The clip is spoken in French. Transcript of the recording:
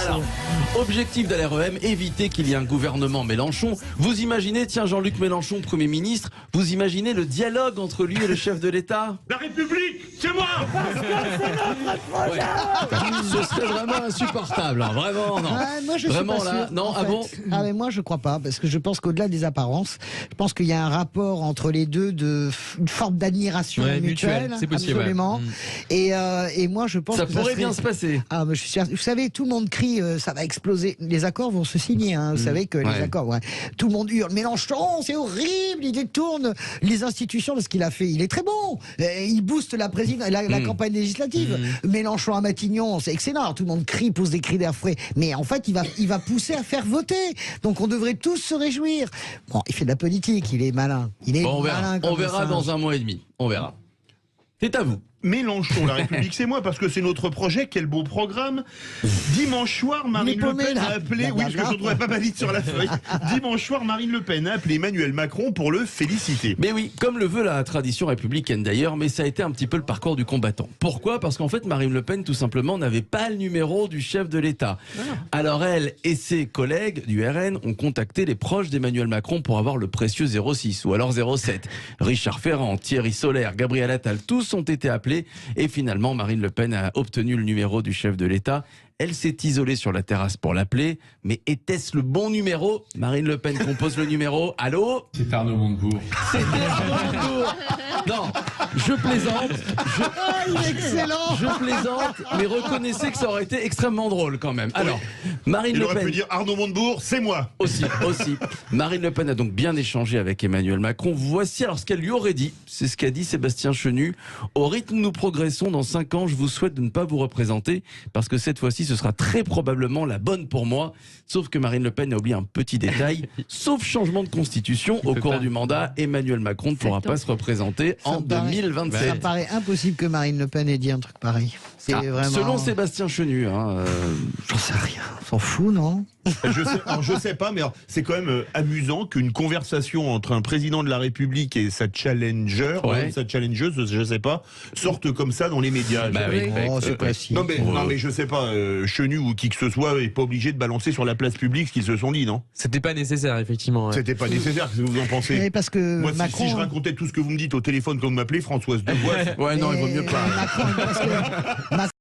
Alors, objectif de l'REM, éviter qu'il y ait un gouvernement Mélenchon. Vous imaginez, tiens, Jean-Luc Mélenchon, Premier ministre, vous imaginez le dialogue entre lui et le chef de l'État? La République, c'est moi. Ouais. Ce serait vraiment insupportable, hein. Vraiment, non. Moi, je Vraiment, suis pas là, sûr, non, en ah fait. bon? Mais moi, je crois pas, parce que je pense qu'au-delà des apparences, je pense qu'il y a un rapport entre les deux une forme d'admiration mutuelle, c'est possible. absolument. Et moi, je pense Ça que pourrait serait... bien se passer. Ah, mais je suis sûr. Vous savez, tout le monde crie, ça va exploser. Les accords vont se signer, hein. Vous savez que les accords, tout le monde hurle, Mélenchon, c'est horrible, il détourne les institutions de ce qu'il a fait. Il est très bon. Il booste la campagne législative. Mélenchon à Matignon, c'est excellent. Alors, tout le monde crie, pose des cris d'air frais. Mais en fait, il va pousser à faire voter. Donc, on devrait tous se réjouir. Bon, il fait de la politique, il est malin. Il est Bon, malin. on verra dans un mois et demi. On verra. C'est à vous. Mélenchon, la République, c'est moi, parce que c'est notre projet. Quel beau programme. Dimanche soir, Marine Le Pen a appelé... Oui, parce que je ne trouvais pas valide sur la feuille. Dimanche soir, Marine Le Pen a appelé Emmanuel Macron pour le féliciter. Mais oui, comme le veut la tradition républicaine d'ailleurs, mais ça a été un petit peu le parcours du combattant. Pourquoi? Parce qu'en fait, Marine Le Pen, tout simplement, n'avait pas le numéro du chef de l'État. Alors elle et ses collègues du RN ont contacté les proches d'Emmanuel Macron pour avoir le précieux 06 ou alors 07. Richard Ferrand, Thierry Solaire, Gabriel Attal, tous ont été appelés et finalement Marine Le Pen a obtenu le numéro du chef de l'État. Elle s'est isolée sur la terrasse pour l'appeler, mais était-ce le bon numéro? Marine Le Pen compose le numéro. Allô? C'est Arnaud Montebourg. C'était Arnaud Montebourg. Non, je plaisante. Il est excellent. Je plaisante, mais reconnaissez que ça aurait été extrêmement drôle quand même. Alors, Marine Il Le aurait Pen... pu dire Arnaud Montebourg, c'est moi. Aussi. Marine Le Pen a donc bien échangé avec Emmanuel Macron. Voici alors ce qu'elle lui aurait dit. C'est ce qu'a dit Sébastien Chenu. Au rythme où nous progressons, dans 5 ans, je vous souhaite de ne pas vous représenter parce que cette fois-ci, ce sera très probablement la bonne pour moi. Sauf que Marine Le Pen a oublié un petit détail. Sauf changement de constitution, au cours du mandat, Emmanuel Macron ne pourra pas se représenter en 2027. Ça paraît impossible que Marine Le Pen ait dit un truc pareil. C'est vraiment... Selon Sébastien Chenu. J'en sais rien. On s'en fout, non? Je sais pas, mais c'est quand même amusant qu'une conversation entre un président de la République et sa challenger, sa challengeuse, je sais pas, sorte comme ça dans les médias. C'est pas si. Non mais je sais pas, Chenu ou qui que ce soit est pas obligé de balancer sur la place publique ce qu'ils se sont dit, non? C'était pas nécessaire, effectivement. C'était pas nécessaire, qu'est-ce que vous en pensez? Mais parce que Moi, Macron... si je racontais tout ce que vous me dites au téléphone quand vous m'appelez, Françoise Devoise... Ouais, non, il vaut mieux pas. Macron, parce que